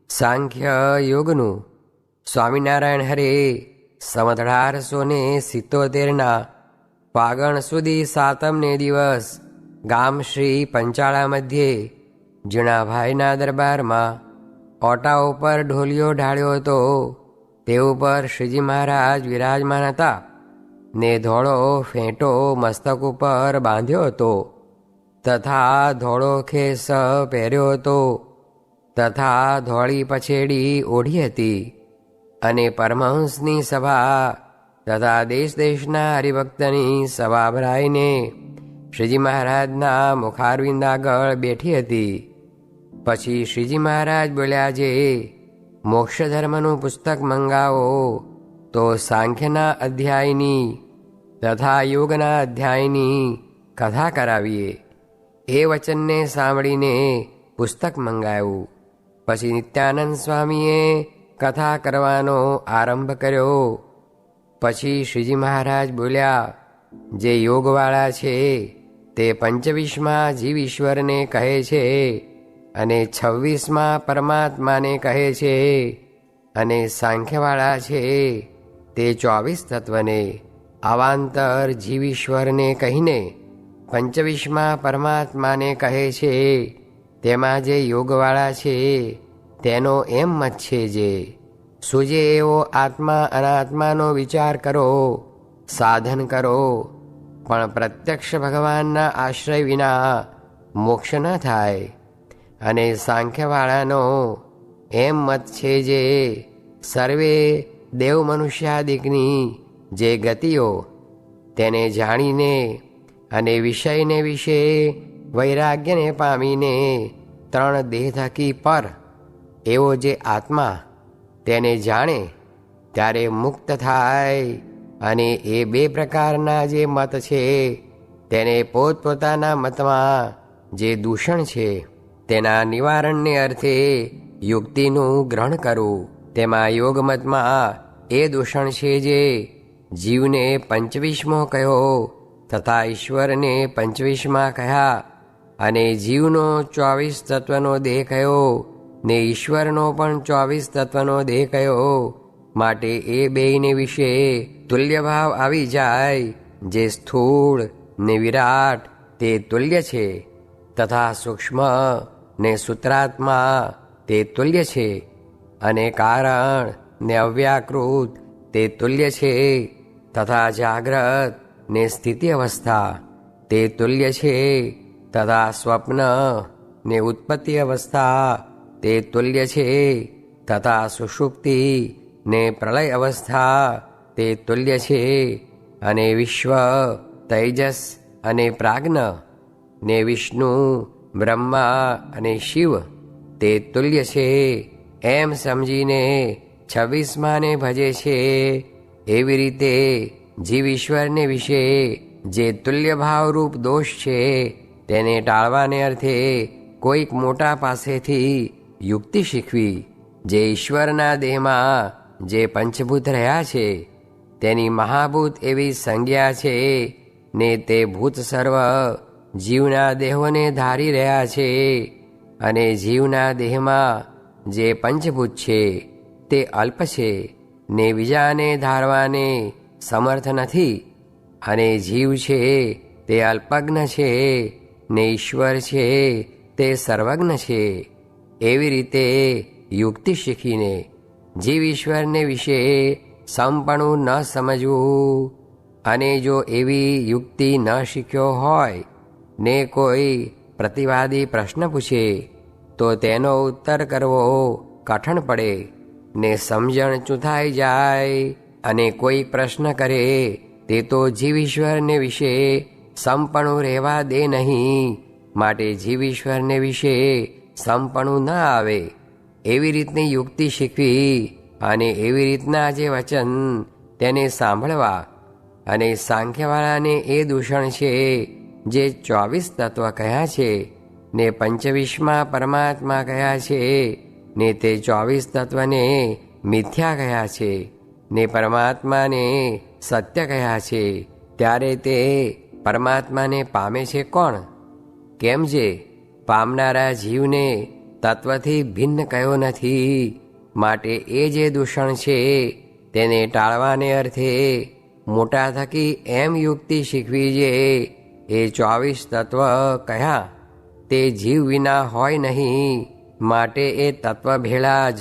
સાંખ્ય યોગનું સ્વામિનારાયણ હરે સંવત 1877 ફાગણ સુધી 7મે દિવસ ગામ શ્રી પંચાળા મધ્યે જીણાભાઈના દરબારમાં ઓટા ઉપર ઢોલિયો ઢાળ્યો હતો. તે ઉપર શ્રીજી મહારાજ વિરાજમાન હતા ને ધોળો ફેંટો મસ્તક ઉપર બાંધ્યો હતો તથા ધોળો ખેસ પહેર્યો હતો તથા ધોળી પછેડી ઓઢી હતી. અને પરમહંસની સભા તથા દેશ દેશના હરિભક્તની સભા ભરાઈને શ્રીજી મહારાજના મુખારવિંદ આગળ બેઠી હતી. પછી શ્રીજી મહારાજ બોલ્યા, જે મોક્ષ ધર્મનું પુસ્તક મંગાવો તો સાંખ્યના અધ્યાયની તથા યોગના અધ્યાયની કથા કરાવીએ. એ વચનને સાંભળીને પુસ્તક મંગાવ્યું. પછી નિત્યાનંદ સ્વામીએ કથા કરવાનો આરંભ કર્યો. પછી શ્રીજી મહારાજ બોલ્યા, જે યોગવાળા છે તે 25માં જીવ ઈશ્વરને કહે છે અને 26માં પરમાત્માને કહે છે. અને સાંખ્યવાળા છે તે 24 તત્વને અવાંતર જીવ ઈશ્વરને કહીને 25માં પરમાત્માને કહે છે. તેમાં જે યોગવાળા છે તેનો એમ મત છે, જે સૂજે એવો આત્મા અનાત્માનો વિચાર કરો, સાધન કરો, પણ પ્રત્યક્ષ ભગવાનના આશ્રય વિના મોક્ષ ન થાય. અને સાંખ્યવાળાનો એમ મત છે, જે સર્વે દેવ મનુષ્યાદિકની જે ગતિઓ તેને જાણીને અને વિષયને વિશે વૈરાગ્યને પામીને 3 દેહ થકી પર એવો જે આત્મા તેને જાણે ત્યારે મુક્ત થાય. અને એ 2 પ્રકારના જે મત છે તેને પોતપોતાના મતમાં જે દૂષણ છે તેના નિવારણને અર્થે યુક્તિનું ગ્રહણ કરવું. તેમાં યોગ મતમાં એ દૂષણ છે, જે જીવને 25મો કહ્યો તથા ઈશ્વરને 25માં કહ્યા. અને જીવનો 24 તત્વનો દેહ કયો ને ઈશ્વરનો પણ 24 તત્વનો દેહ કયો. માટે એ બેયને વિશે તુલ્ય ભાવ આવી જાય. જે સ્થૂળ ને વિરાટ તે તુલ્ય છે તથા સૂક્ષ્મ ને સૂત્રાત્મા તે તુલ્ય છે. અને કારણ ને અવ્યાકૃત તે તુલ્ય છે તથા જાગ્રત ને સ્થિતિ અવસ્થા તે તુલ્ય છે તથા સ્વપ્ન ને ઉત્પત્તિ અવસ્થા તે તુલ્ય છે તથા સુષુપ્તિ ને પ્રલય અવસ્થા તે તુલ્ય છે. અને વિશ્વ, તૈજસ અને પ્રાજ્ઞ ને વિષ્ણુ, બ્રહ્મા અને શિવ તે તુલ્ય છે. એમ સમજીને 26માને ભજે છે. એવી રીતે જીવ ઈશ્વરને વિશે જે તુલ્ય ભાવરૂપ દોષ છે તેને ટાળવાને અર્થે કોઈક મોટા પાસેથી યુક્તિ શીખવી. જે ઈશ્વરના દેહમાં જે પંચભૂત રહ્યા છે તેની મહાભૂત એવી સંજ્ઞા છે ને તે ભૂત સર્વ જીવના દેહોને ધારી રહ્યા છે. અને જીવના દેહમાં જે પંચભૂત છે તે અલ્પ છે ને બીજાને ધારવાને સમર્થ નથી. અને જીવ છે તે અલ્પજ્ઞ છે ને ઈશ્વર છે તે સર્વજ્ઞ છે. એવી રીતે યુક્તિ શીખીને જીવ ઈશ્વરને વિશે સમપણું ન સમજવું. અને જો એવી યુક્તિ ન શીખ્યો હોય ને કોઈ પ્રતિવાદી પ્રશ્ન પૂછે તો તેનો ઉત્તર કરવો કઠણ પડે ને સમજણ ચૂંથાઈ જાય. અને કોઈ પ્રશ્ન કરે તે તો જીવ ઈશ્વરને વિશે સમપણું રહેવા દે નહીં. માટે જીવ ઈશ્વરને વિશે સમપણું ન આવે. એવી રીતની યુક્તિ શીખવી અને એવી રીતના જે વચન તેને સાંભળવા. અને સાંખ્યવાળાને એ દૂષણ છે જે 24 તત્વ કહ્યા છે ને 25માં પરમાત્મા કહ્યા છે ને તે 24 તત્વને મિથ્યા કહ્યા છે ને પરમાત્માને સત્ય કહ્યા છે. ત્યારે તે પરમાત્માને પામે છે કોણ? કેમ જે પામનારા જીવને તત્વથી ભિન્ન કયો નથી. માટે એ જે દૂષણ છે તેને ટાળવાને અર્થે મોટા થકી એમ યુક્તિ શીખવી જે એ 24 તત્વ કયા તે જીવ વિના હોય નહીં. માટે એ તત્વ ભેળા જ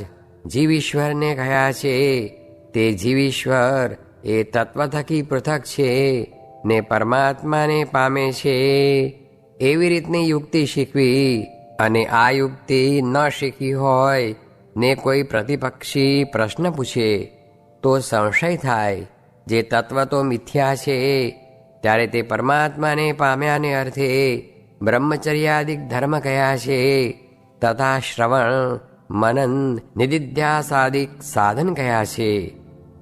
જીવ ઈશ્વરને કયા છે. તે જીવ ઈશ્વર એ તત્વ થકી પૃથક છે ને પરમાત્માને પામે છે. એવી રીતની યુક્તિ શીખવી. અને આ યુક્તિ ન શીખી હોય ને કોઈ પ્રતિપક્ષી પ્રશ્ન પૂછે તો સંશય થાય જે તત્વ તો મિથ્યા છે. ત્યારે તે પરમાત્માને પામ્યાને અર્થે બ્રહ્મચર્યાદિક ધર્મ કયા છે તથા શ્રવણ મનન નિધિધ્યાસાદિક સાધન કયા છે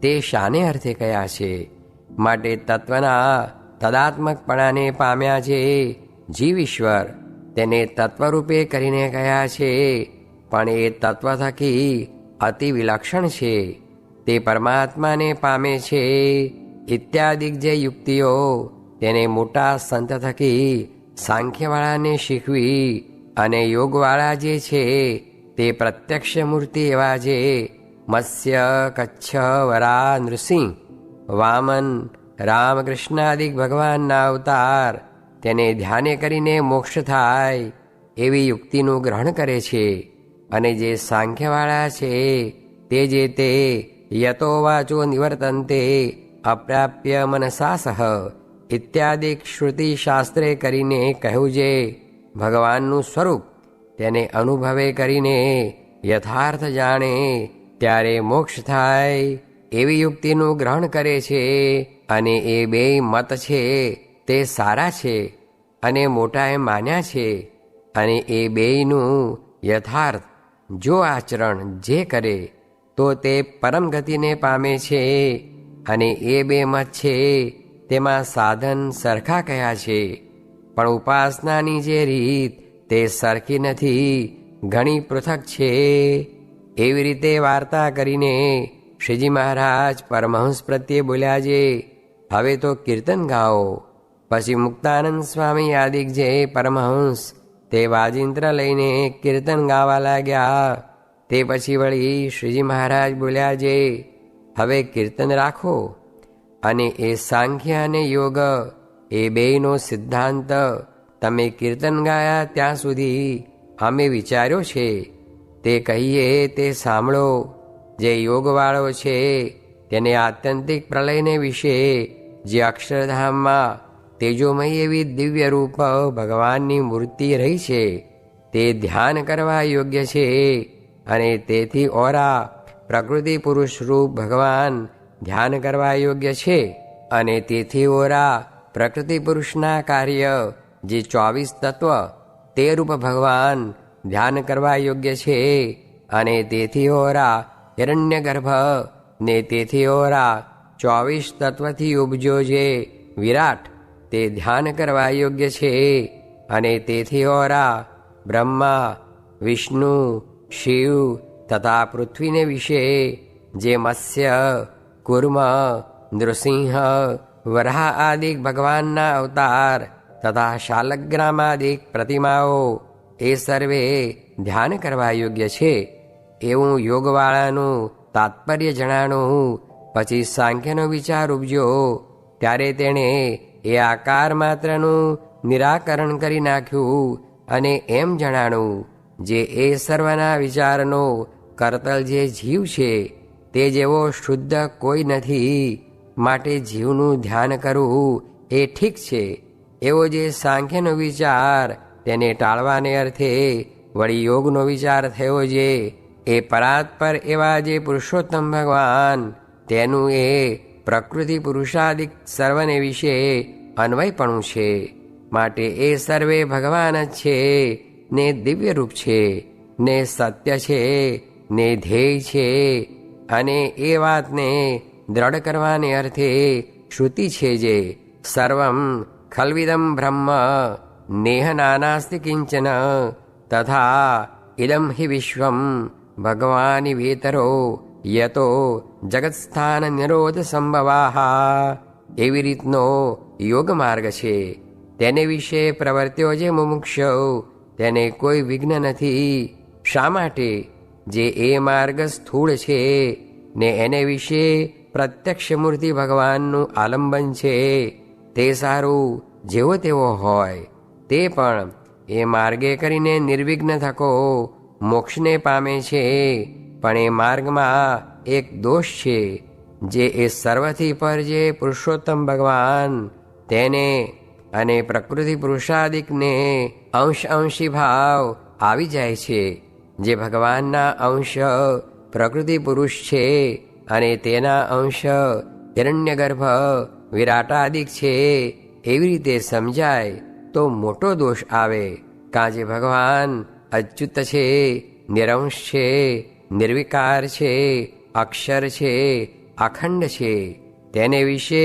તે શાને અર્થે કયા છે. માટે તત્વના તદાત્મકપણાને પામ્યા છે જીવ ઈશ્વર તેને તત્વરૂપે કરીને કયા છે. પણ એ તત્વ થકી અતિ વિલક્ષણ છે તે પરમાત્માને પામે છે. ઇત્યાદિક જે યુક્તિઓ તેને મોટા સંત થકી સાંખ્યવાળાને શીખવી. અને યોગવાળા જે છે તે પ્રત્યક્ષ મૂર્તિ એવા જે મત્સ્ય કચ્છ વરા નૃસિંહ વામન રામકૃષ્ણાદિક ભગવાનના અવતાર તેને ધ્યાને કરીને મોક્ષ થાય એવી યુક્તિનું ગ્રહણ કરે છે. અને જે સાંખ્યવાળા છે તે યતો વાચો નિવર્તન્તે અપ્રાપ્ય મનસા સહ ઇત્યાદિક શ્રુતિ શાસ્ત્રે કરીને કહ્યું જે ભગવાનનું સ્વરૂપ તેને અનુભવે કરીને યથાર્થ જાણે ત્યારે મોક્ષ થાય એવી યુક્તિનું ગ્રહણ કરે છે. અને એ બેય મત છે તે સારા છે અને મોટાએ માન્યા છે. અને એ બેયનું યથાર્થ જો આચરણ જે કરે તો તે પરમ ગતિને પામે છે. અને એ બે મત છે તેમાં સાધન સરખા કયા છે પણ ઉપાસનાની જે રીત તે સરખી નથી, ઘણી પૃથક છે. એવી રીતે વાર્તા કરીને શ્રીજી મહારાજ પરમહંસ પ્રત્યે બોલ્યા જે હવે તો કીર્તન ગાઓ. પછી મુક્તાનંદ સ્વામી આદિક જે પરમહંસ તે વાજિંત્ર લઈને કીર્તન ગાવા લાગ્યા. તે પછી વળી શ્રીજી મહારાજ બોલ્યા જે હવે કીર્તન રાખો. અને એ સાંખ્ય અને યોગ એ બેયનો સિદ્ધાંત તમે કીર્તન ગાયા ત્યાં સુધી અમે વિચાર્યો છે તે કહીએ તે સાંભળો. જે યોગવાળો છે તેને આત્યંતિક પ્રલયને વિશે જે અક્ષરધામમાં તેજોમય એવી દિવ્ય રૂપ ભગવાનની મૂર્તિ રહી છે તે ધ્યાન કરવા યોગ્ય છે. અને તેથી ઓરા પ્રકૃતિ પુરુષ રૂપ ભગવાન ધ્યાન કરવા યોગ્ય છે. અને તેથી ઓરા પ્રકૃતિ પુરુષના કાર્ય જે 24 તત્વ તે રૂપ ભગવાન ધ્યાન કરવા યોગ્ય છે. અને તેથી ઓરા હિરણ્ય ગર્ભ ને તેથી ઓરા 24 તત્વથી ઉપજો જે વિરાટ તે ધ્યાન કરવા યોગ્ય છે. અને તેથી ઓરા બ્રહ્મા વિષ્ણુ શિવ તથા પૃથ્વીને વિશે જે મત્સ્ય કુર્મ નૃસિંહ વરાહ આદિક ભગવાનના અવતાર તથા શાલગ્રામાદિક પ્રતિમાઓ એ સર્વે ધ્યાન કરવા યોગ્ય છે. એવું યોગવાળાનું તાત્પર્ય જણાણું. પછી સાંખ્યનો વિચાર ઉપજો ત્યારે તેણે એ આકાર માત્રનું નિરાકરણ કરી નાખ્યું અને એમ જણાણું જે એ સર્વના વિચારનો કરતલ જે જીવ છે તે જેવો શુદ્ધ કોઈ નથી. માટે જીવનું ધ્યાન કરવું એ ઠીક છે. એવો જે સાંખ્યનો વિચાર તેને ટાળવાને અર્થે વળી યોગનો વિચાર થયો જે એ પરાત્પર એવા જે પુરુષોત્તમ ભગવાન તેનું એ પ્રકૃતિ પુરુષાદિક સર્વને વિશે અન્વયપણું છે. માટે એ સર્વે ભગવાન જ છે ને દિવ્ય રૂપ છે ને સત્ય છે ને ધ્યેય છે. અને એ વાતને દ્રઢ કરવાને અર્થે શ્રુતિ છે જે સર્વમ ખલ્વિદમ બ્રહ્મ નેહ નાનાસ્તિ કિંચન તથા ઇદમ હિ વિશ્વમ ભગવાનિ વેતરો યતો જગતસ્થાન નિરોધ સંભવાહા. એવી રીતનો યોગ માર્ગ છે. તેને વિશે પ્રવર્ત્યો જે મુમુક્ષ તેને કોઈ વિઘ્ન નથી. શા માટે? જે એ માર્ગ સ્થૂળ છે ને એને વિશે પ્રત્યક્ષ મૂર્તિ ભગવાનનું આલંબન છે, તે સારું જેવો તેવો હોય તે પણ એ માર્ગે કરીને નિર્વિઘ્ન થકો મોક્ષને પામે છે. પણ એ માર્ગમાં એક દોષ છે, જે એ સર્વથી પર જે પુરુષોત્તમ ભગવાન તેને અને પ્રકૃતિ પુરુષાદિકને અંશી ભાવ આવી જાય છે. જે ભગવાનના અંશ પ્રકૃતિ પુરુષ છે અને તેના અંશ હિરણ્યગર્ભ વિરાટાદિક છે, એવી રીતે સમજાય તો મોટો દોષ આવે. કાજે ભગવાન અચ્યુત છે, નિરંશ છે, નિર્વિકાર છે, અક્ષર છે, અખંડ છે, તેને વિશે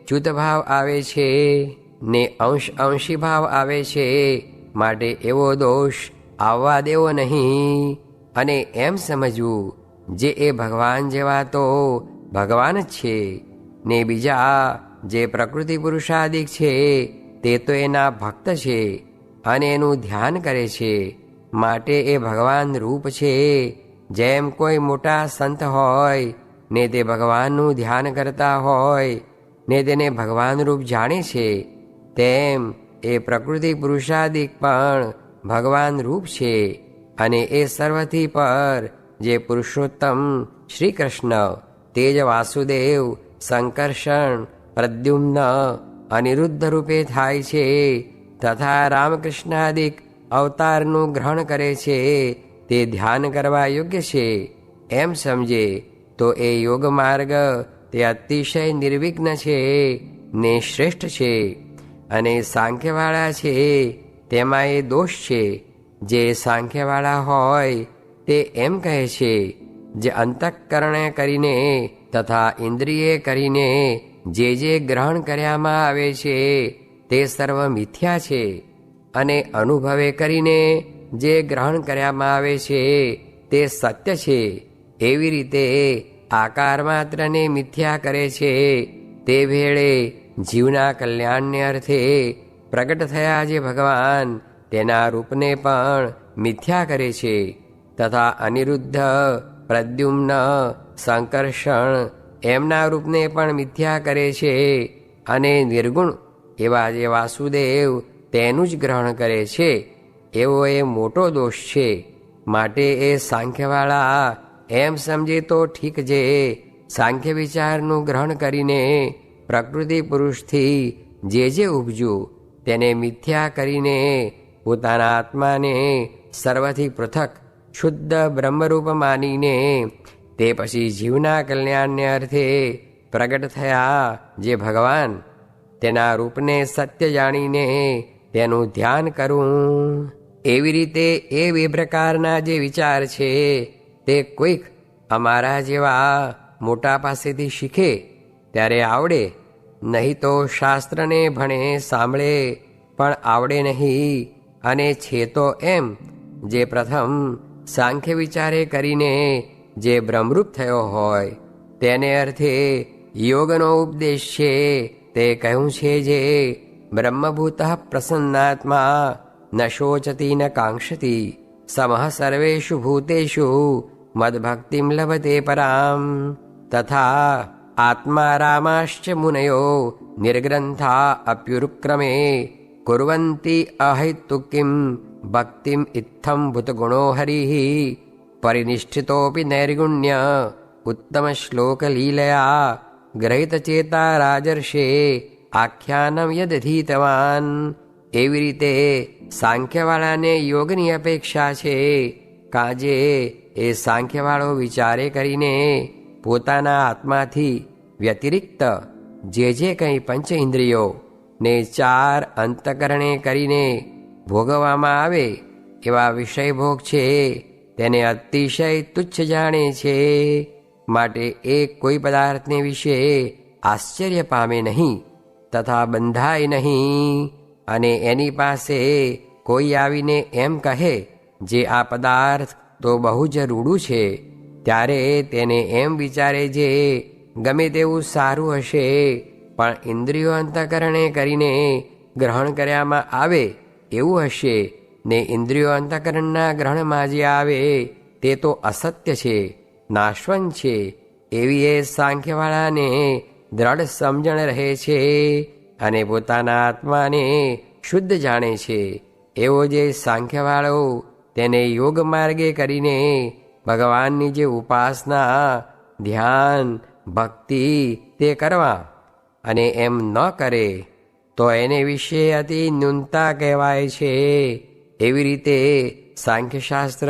ચ્યુતભાવ આવે છે ને અંશી ભાવ આવે છે. માટે એવો દોષ આવવા દેવો નહીં અને એમ સમજવું જે એ ભગવાન જેવા તો ભગવાન જ છે ને બીજા જે પ્રકૃતિ પુરુષાદિક છે તે તો એના ભક્ત છે અને એનું ધ્યાન કરે છે. માટે એ ભગવાન રૂપ છે. જેમ કોઈ મોટા સંત હોય ને તે ભગવાનનું ધ્યાન કરતા હોય ને તેને ભગવાન રૂપ જાણે છે, તેમ એ પ્રકૃતિ પુરુષાદિક પણ ભગવાન રૂપ છે. અને એ સર્વથી પર જે પુરુષોત્તમ શ્રી કૃષ્ણ તે જ વાસુદેવ, સંકર્ષણ, પ્રદ્યુમ્ન, અનિરુદ્ધ રૂપે થાય છે તથા રામકૃષ્ણાદિક અવતારનું ગ્રહણ કરે છે, તે ધ્યાન કરવા યોગ્ય છે. એમ સમજે તો એ યોગ માર્ગ તે અતિશય નિર્વિઘ્ન છે ને શ્રેષ્ઠ છે. અને સાંખ્યવાળા છે તેમાં એ દોષ છે. જે સાંખ્યવાળા હોય તે એમ કહે છે જે અંતઃકરણે કરીને તથા ઇન્દ્રિયે કરીને જે ગ્રહણ કરવામાં આવે છે તે સર્વ મિથ્યા છે, અને અનુભવે કરીને જે ગ્રહણ કરવામાં આવે છે તે સત્ય છે. એવી રીતે આકાર માત્રને મિથ્યા કરે છે, તે ભેળે જીવના કલ્યાણને અર્થે પ્રગટ થયા જે ભગવાન તેના રૂપને પણ મિથ્યા કરે છે. તથા અનિરુદ્ધ, પ્રદ્યુમ્ન, સંકર્ષણ એમના રૂપને પણ મિથ્યા કરે છે, અને નિર્ગુણ એવા જે વાસુદેવ તેનું જ ગ્રહણ કરે છે. એવો એ મોટો દોષ છે. માટે એ સાંખ્યવાળા એમ સમજે તો ઠીક, જે સાંખ્ય વિચારનું ગ્રહણ કરીને પ્રકૃતિ પુરુષથી જે ઉપજ્યું તેને મિથ્યા કરીને પોતાના આત્માને સર્વથી પૃથક શુદ્ધ બ્રહ્મરૂપ માનીને તે પછી જીવના કલ્યાણને અર્થે પ્રગટ થયા જે ભગવાન તેના રૂપને સત્ય જાણીને તેનું ધ્યાન કરવું. એવી રીતે એ બે પ્રકારના જે વિચાર છે તે કોઈક અમારા જેવા મોટા પાસેથી શીખે ત્યારે આવડે, નહીં તો શાસ્ત્રને ભણે સાંભળે પણ આવડે નહીં. અને છે તો એમ જે પ્રથમ સાંખ્ય વિચારે કરીને જે બ્રહ્મરૂપ થયો હોય તેને અર્થે યોગનો ઉપદેશ છે. તે કહ્યું છે જે બ્રહ્મભૂત પ્રસન્નાત્મા ન શોચતી ન કાંક્ષતી સમઃ સર્વેષુ ભૂતેષુ મદભક્તિમ લભતે પરામ. તથા આત્મા રામાશ્ચ મુનયો નિર્ગ્રંથા અપ્યુરુક્રમે કુર્વન્તિ અહૈતુકીમ ભક્તિમ ઇત્થમ ભૂતગુણો હરિઃ પરિનિષ્ઠિતોપી નૈર્ગુણ્ય ઉત્તમ શ્લોક લીલયા ગ્રહિતચેતા રાજર્ષે આખ્યાનમ યદધીતવાન. એવી રીતે સાંખ્યવાળાને યોગની અપેક્ષા છે. કાજે એ સાંખ્યવાળો વિચારે કરીને પોતાના આત્માથી વ્યતિરિક્ત જે કંઈ પંચ ઇન્દ્રિયો ને 4 અંતકરણે કરીને ભોગવવામાં આવે એવા વિષય ભોગ છે તેને અતિશય તુચ્છ જાણે છે. માટે એ કોઈ પદાર્થને વિશે આશ્ચર્ય પામે નહીં તથા બંધાય નહીં. અને એની પાસે કોઈ આવીને એમ કહે જે આ પદાર્થ તો બહુ જ રૂડું છે, ત્યારે તેને એમ વિચારે જે ગમે તેવું સારું હશે પણ ઇન્દ્રિયો અંતઃકરણે કરીને ગ્રહણ કર્યામાં આવે એવું હશે ને ઇન્દ્રિયો અંતઃકરણના ગ્રહણમાં જે આવે તે તો અસત્ય છે, નાશવંત છે, એવી એ સાંખ્યવાળાને દ્રઢ સમજણ રહે છે અને પોતાના આત્માને શુદ્ધ જાણે છે. એવો જે સાંખ્યવાળો તેને યોગ માર્ગે કરીને ભગવાનની જે ઉપાસના, ધ્યાન, ભક્તિ તે કરવા અને એમ ન કરે તો એને વિશે અતિ ન્યૂનતા કહેવાય છે. એવી રીતે સાંખ્યશાસ્ત્ર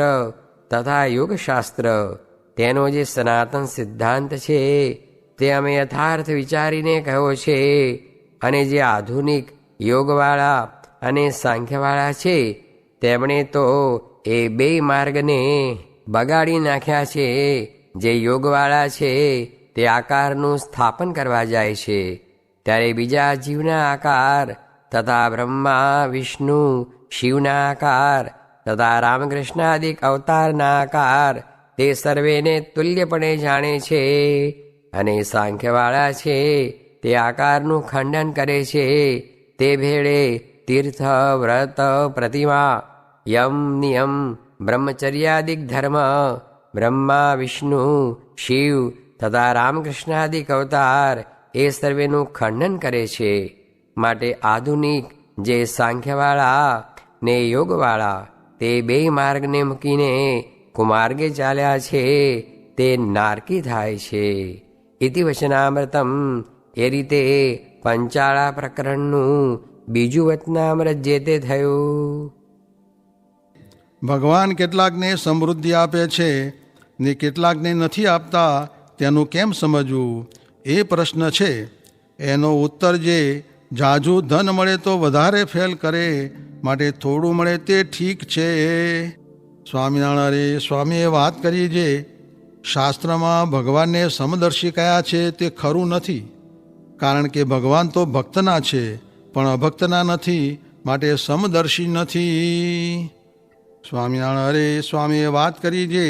તથા યોગશાસ્ત્ર તેનો જે સનાતન સિદ્ધાંત છે તે અમે યથાર્થ વિચારીને કહ્યો છે. અને જે આધુનિક યોગવાળા અને સાંખ્યવાળા છે તેમણે તો એ બે માર્ગને બગાડી નાખ્યા છે. જે યોગવાળા છે તે આકારનું સ્થાપન કરવા જાય છે, ત્યારે બીજા જીવના આકાર તથા બ્રહ્મા, વિષ્ણુ, શિવના આકાર તથા રામકૃષ્ણાદિક અવતારના આકાર તે સર્વેને તુલ્યપણે જાણે છે. અને સાંખ્યવાળા છે તે આકારનું ખંડન કરે છે. તે ભેળે તીર્થ, વ્રત, પ્રતિમા, યમ, નિયમ, બ્રહ્મચર્યાદિક ધર્મ, બ્રહ્મા, વિષ્ણુ, શિવ તથા રામકૃષ્ણાદિક અવતાર એ સર્વેનું ખંડન કરે છે. માટે આધુનિક જે સાંખ્યવાળા ને યોગવાળા તે બે માર્ગને મૂકીને કુમાર્ગે ચાલ્યા છે તે નારકી થાય છે. ઇતિ વચનામૃતમ. એ રીતે પંચાળા પ્રકરણનું બીજું વચનામૃત જે તે થયું. ભગવાન કેટલાકને સમૃદ્ધિ આપે છે ને કેટલાકને નથી આપતા તેનું કેમ સમજવું એ પ્રશ્ન છે. એનો ઉત્તર જે ઝાઝુ ધન મળે તો વધારે ફેલ કરે, માટે થોડું મળે તે ઠીક છે. સ્વામિનારાયણ સ્વામીએ વાત કરી જે શાસ્ત્રમાં ભગવાનને સમદર્શી કયા છે તે ખરું નથી, કારણ કે ભગવાન તો ભક્તના છે પણ અભક્તના નથી, માટે સમદર્શી નથી. સ્વામિનારાયણ સ્વામીએ વાત કરી જે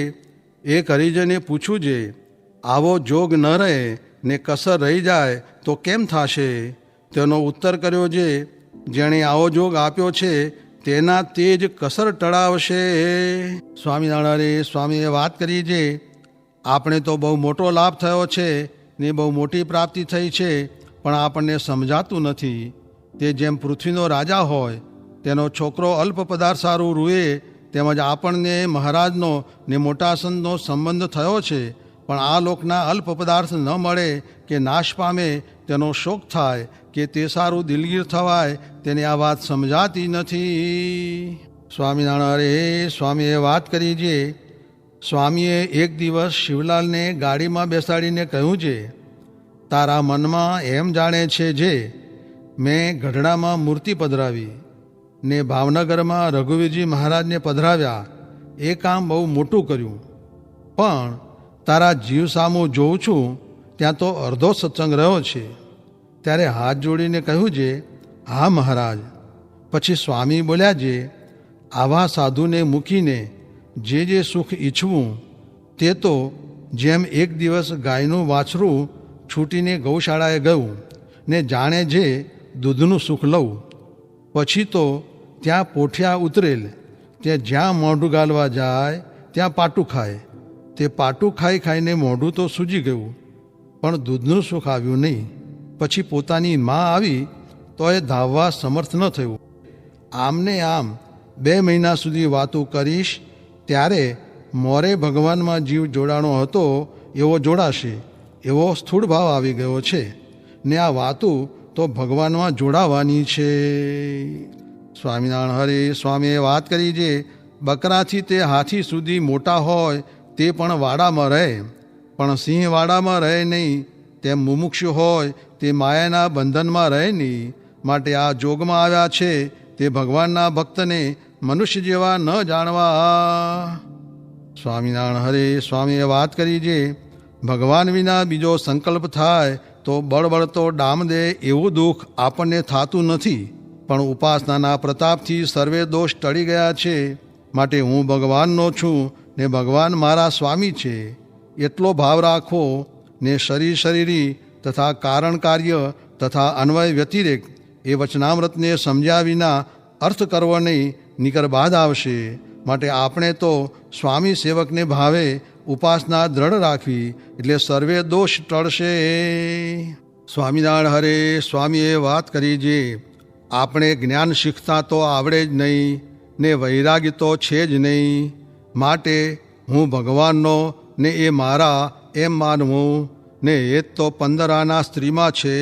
એક હરિજને પૂછ્યું જે આવો જોગ ન રહે ને કસર રહી જાય તો કેમ થશે? તેનો ઉત્તર કર્યો જે જેણે આવો જોગ આપ્યો છે તેના તે જ કસર ટળાવશે. સ્વામિનારાયણ સ્વામીએ વાત કરી જે આપણે તો બહુ મોટો લાભ થયો છે ને બહુ મોટી પ્રાપ્તિ થઈ છે, પણ આપણને સમજાતું નથી. તે જેમ પૃથ્વીનો રાજા હોય તેનો છોકરો અલ્પ પદાર્થ સારું રૂએ, તેમજ આપણને મહારાજનો ને મોટા સંતનો સંબંધ થયો છે, પણ આ લોકના અલ્પ પદાર્થ ન મળે કે નાશ પામે તેનો શોક થાય કે તે સારું દિલગીર થવાય, તેને આ વાત સમજાતી નથી. સ્વામિનારાયણ સ્વામીએ વાત કરી જે સ્વામીએ એક દિવસ શિવલાલને ગાડીમાં બેસાડીને કહ્યું છે, તારા મનમાં એમ જાણે છે જે મેં ગઢડામાં મૂર્તિ પધરાવી ને ભાવનગરમાં રઘુવીરજી મહારાજને પધરાવ્યા, એ કામ બહુ મોટું કર્યું, પણ તારા જીવ સામું જોઉં છું ત્યાં તો અડધો સત્સંગ રહ્યો છે. ત્યારે હાથ જોડીને કહ્યું છે, હા મહારાજ. પછી સ્વામી બોલ્યા છે, આવા સાધુને મૂકીને જે સુખ ઈચ્છવું તે તો જેમ એક દિવસ ગાયનું વાછરું છૂટીને ગૌશાળાએ ગયું ને જાણે જે દૂધનું સુખ લઉં, પછી તો ત્યાં પોઠિયા ઉતરેલ, તે જ્યાં મોઢું ગાલવા જાય ત્યાં પાટું ખાય. તે પાટું ખાઈ ખાઈને મોઢું તો સૂજી ગયું, પણ દૂધનું સુખ આવ્યું નહીં. પછી પોતાની મા આવી તો એ ધાવવા સમર્થ ન થયું. આમને આમ 2 મહિના સુધી વાતું કરીશ ત્યારે મોરે ભગવાનમાં જીવ જોડાણો હતો એવો જોડાશે, એવો સ્થૂળ ભાવ આવી ગયો છે ને આ વાતું તો ભગવાનમાં જોડાવાની છે. સ્વામિનારાયણ હરે સ્વામીએ વાત કરી છે, બકરાથી તે હાથી સુધી મોટા હોય તે પણ વાડામાં રહે, પણ સિંહ વાડામાં રહે નહીં. તેમ મુમુક્ષુ હોય તે માયાના બંધનમાં રહે નહીં. માટે આ જોગમાં આવ્યા છે તે ભગવાનના ભક્તને મનુષ્ય જેવા ન જાણવા. સ્વામિનારાયણ હરે સ્વામીએ વાત કરી છે, ભગવાન વિના બીજો સંકલ્પ થાય તો બળબળતો ડામ દે એવું દુઃખ આપણને થતું નથી, પણ ઉપાસનાના પ્રતાપથી સર્વે દોષ ટળી ગયા છે. માટે હું ભગવાનનો છું ને ભગવાન મારા સ્વામી છે એટલો ભાવ રાખો ને શરીરી તથા કારણ કાર્ય તથા અન્વય વ્યતિરેક એ વચનામૃતને સમજ્યા વિના અર્થ કરવો નહીં નિકર બાદ આવશે. માટે આપણે તો સ્વામી સેવકને ભાવે ઉપાસના દ્રઢ રાખવી, એટલે સર્વે દોષ ટળશે. સ્વામિનારાયણ હરે. સ્વામીએ વાત કરી જે આપણે જ્ઞાન શીખતા તો આવડે જ નહીં ને વૈરાગ્ય તો છે જ નહીં. માટે હું ભગવાનનો ને એ મારા એમ માનવું ને એ તો 15 આના સ્ત્રીમાં છે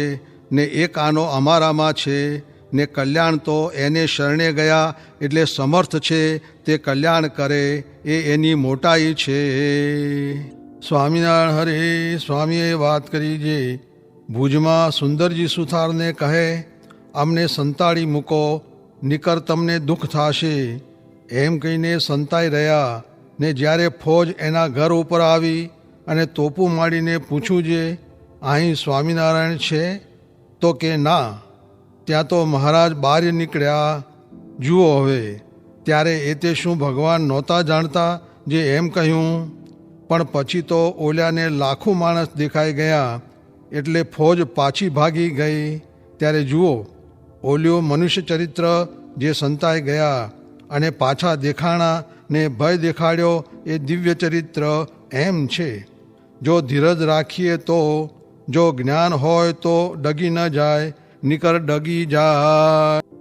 ને એક આનો અમારામાં છે ને કલ્યાણ તો એને શરણે ગયા એટલે સમર્થ છે તે કલ્યાણ કરે એ એની મોટાઈ છે. સ્વામિનારાયણ હરે. સ્વામીએ વાત કરી જે ભુજમાં સુંદરજી સુથારને કહે અમને સંતાડી મૂકો, નિકર તમને દુઃખ થશે. એમ કહીને સંતાઈ રહ્યા ને જ્યારે ફોજ એના ઘર ઉપર આવી અને તોપું માંડીને પૂછ્યું જે અહીં સ્વામિનારાયણ છે તો કે ના. ત્યાં તો મહારાજ બહાર નીકળ્યા. જુઓ હવે ત્યારે એ તે શું ભગવાન નહોતા જાણતા જે એમ કહ્યું? પણ પછી તો ઓલ્યાને લાખો માણસ દેખાઈ ગયા એટલે ફોજ પાછી ભાગી ગઈ. ત્યારે જુઓ ઓલ્યો મનુષ્ય ચરિત્ર જે સંતાઈ ગયા અને પાછા દેખાણા ને ભય દેખાડ્યો એ દિવ્ય ચરિત્ર એમ છે. જો ધીરજ રાખીએ તો, જો જ્ઞાન હોય તો ડગી ન જાય, નિકર ડગી જાય.